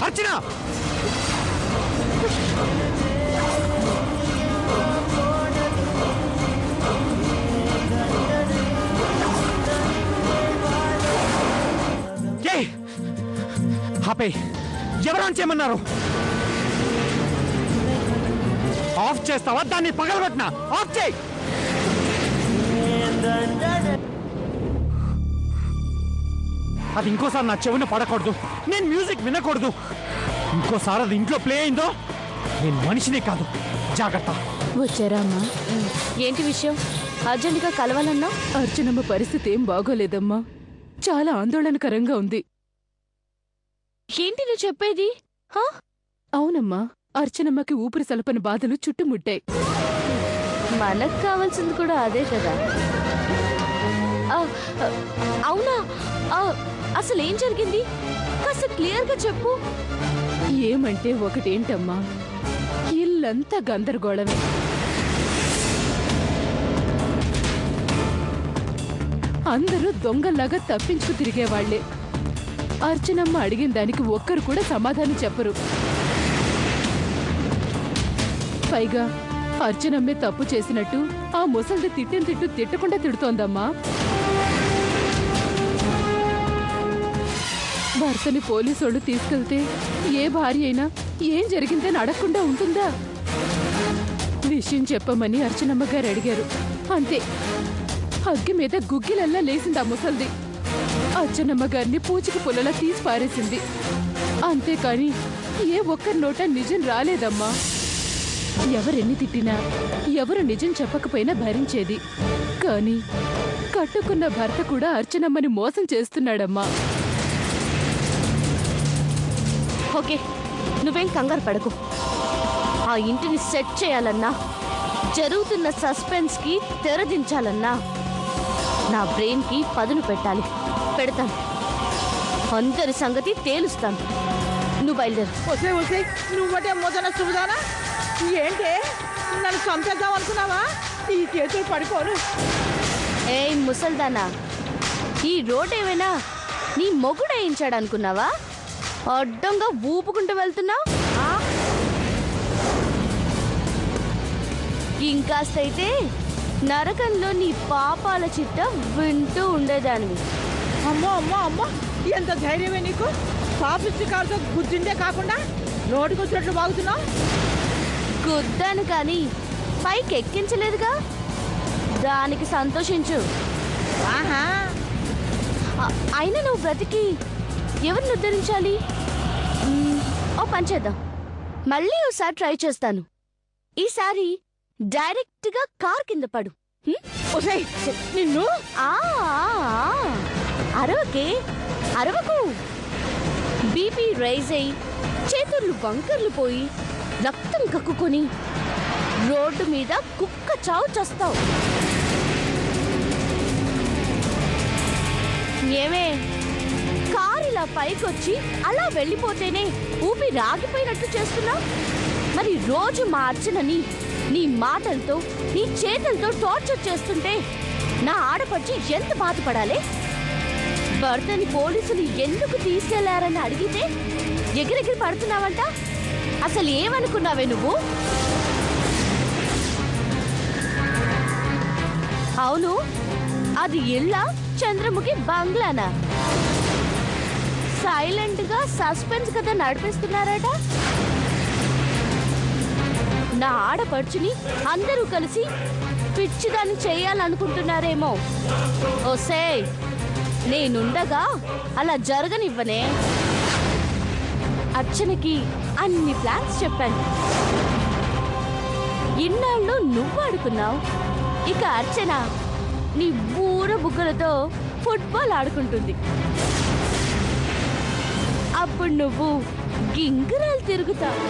అర్చన ఆపే ఎవరు అని చేయమన్నారు ఆఫ్ చేస్తావా దాన్ని పగలగొట్టినా ఆఫ్ చేయి అది ఇంకోసారి నా చెవున పడకూడదు నేను మ్యూజిక్ వినకూడదు ఇంకోసారి అది ఇంట్లో ప్లే అయిందో నేను మనిషినే కాదు జాగ్రత్త వచ్చారా అమ్మా ఏంటి విషయం అర్జెంటుగా కలవాలన్నా అర్చనమ్మ పరిస్థితి ఏం బాగోలేదమ్మా చాలా ఆందోళనకరంగా ఉంది ఏంటి నువ్వు చెప్పేది అవునమ్మా అర్చనమ్మకి ఊపిరి సలపని బాధలు చుట్టుముట్టాయి మనకు కావాల్సింది కూడా అదే కదా అవునా అసలేం జరిగింది కాస్త క్లియర్గా చెప్పు ఏమంటే ఒకటేంటమ్మా ఇల్లంతా గందరగోళమే అందరూ దొంగల్లాగా తప్పించుకు తిరిగేవాళ్లే అర్చనమ్మ అడిగిన దానికి ఒక్కరు కూడా సమాధానం చెప్పరు పైగా అర్చనమ్మే తప్పు చేసినట్టు ఆ ముసల్ది తిట్టు తిట్టకుండా తిడుతోందమ్మా భర్తని పోలీసోళ్ళు తీసుకెళ్తే ఏ భార్య అయినా ఏం జరిగిందని అడగకుండా ఉంటుందా విషయం చెప్పమని అర్చనమ్మ గారు అడిగారు అంతే అగ్గి మీద గుగ్గిలల్లా లేసింది ఆ ముసల్ది అర్చనమ్మ గారిని పూచికి పుల్లలా తీసి పారేసింది అంతేకాని ఏ ఒక్కరి నోట నిజం రాలేదమ్మా ఎవరెన్ని తిట్టినా ఎవరు నిజం చెప్పకపోయినా భరించేది కాని కట్టుకున్న భర్త కూడా అర్చనమ్మని మోసం చేస్తున్నాడమ్మా ఓకే నువ్వేం కంగారు పడకు ఆ ఇంటిని సెట్ చేయాలన్నా జరుగుతున్న సస్పెన్స్ కి తెరదించాలన్నా నా బ్రెయిన్ కి పదును పెట్టాలి పెడతాను అందరి సంగతి తేలుస్తాను నువ్వు బయలుదేరు వస్తే నువ్వటే మొదన సుబుదానా ఏంటే నన్ను చంపేద్దాం అనుకున్నావా ఈ చేతులు పడిపోను ఏ ముసల్దానా ఈ రోడ్ ఏమైనా నీ మొగుడు వేయించాడు అనుకున్నావా అడ్డంగా ఊపుకుంటూ వెళ్తున్నావు ఇంకాస్తైతే నరకంలో నీ పాపాల చిట్ట వింటూ ఉండేదానివి అమ్మో అమ్మో అమ్మో ఎంత ధైర్యమే నీకు పాపిష్టి కారుతో గుద్దిండే కాకుండా రోడ్డుకు వచ్చినట్లు బాగుతున్నావు గుద్దాను కానీ పైకి ఎక్కించలేదుగా దానికి సంతోషించు ఆహా అయినా నువ్వు బ్రతికి ఎవరిని ఉద్ధరించాలి ఓ పని చేద్దాం మళ్ళీ ఒకసారి ట్రై చేస్తాను ఈసారి డైరెక్ట్ గా కార్ కింద పడు నిన్ను అరవకే అరవకు బీపీ రైజ్ అయి చేతులు వంకర్లు పోయి రక్తం కక్కుకొని రోడ్డు మీద కుక్క చావు చస్తావు ఏమే కారు ఇలా పైకొచ్చి అలా వెళ్ళిపోతేనే ఊపి రాగిపోయినట్టు చేస్తున్నావు మరి రోజు మా అర్చనని నీ మాటలతో నీ చేతులతో టార్చర్ చేస్తుంటే నా ఆడపడిచి ఎంత బాధపడాలి భర్తని పోలీసులు ఎందుకు తీసుకెళ్లారని అడిగితే ఎగిరెగిరి పడుతున్నావంట అసలు ఏమనుకున్నావే నువ్వు అవును అది ఇళ్ళ చంద్రముఖి బంగ్లానా సైలెంట్ గా సస్పెన్స్ కథ నడిపిస్తున్నారట నా ఆడపడుచుని అందరూ కలిసి పిచ్చిదాన్ని చేయాలనుకుంటున్నారేమో ఓసే నేనుండగా అలా జరగనివ్వనే అర్చనకి అన్ని ప్లాన్స్ చెప్పాను ఇన్నాళ్ళు నువ్వు ఆడుకున్నావు ఇక అర్చన నీ బూర బుగ్గలతో ఫుట్బాల్ ఆడుకుంటుంది అప్పుడు నువ్వు గింగిరాలు తిరుగుతావు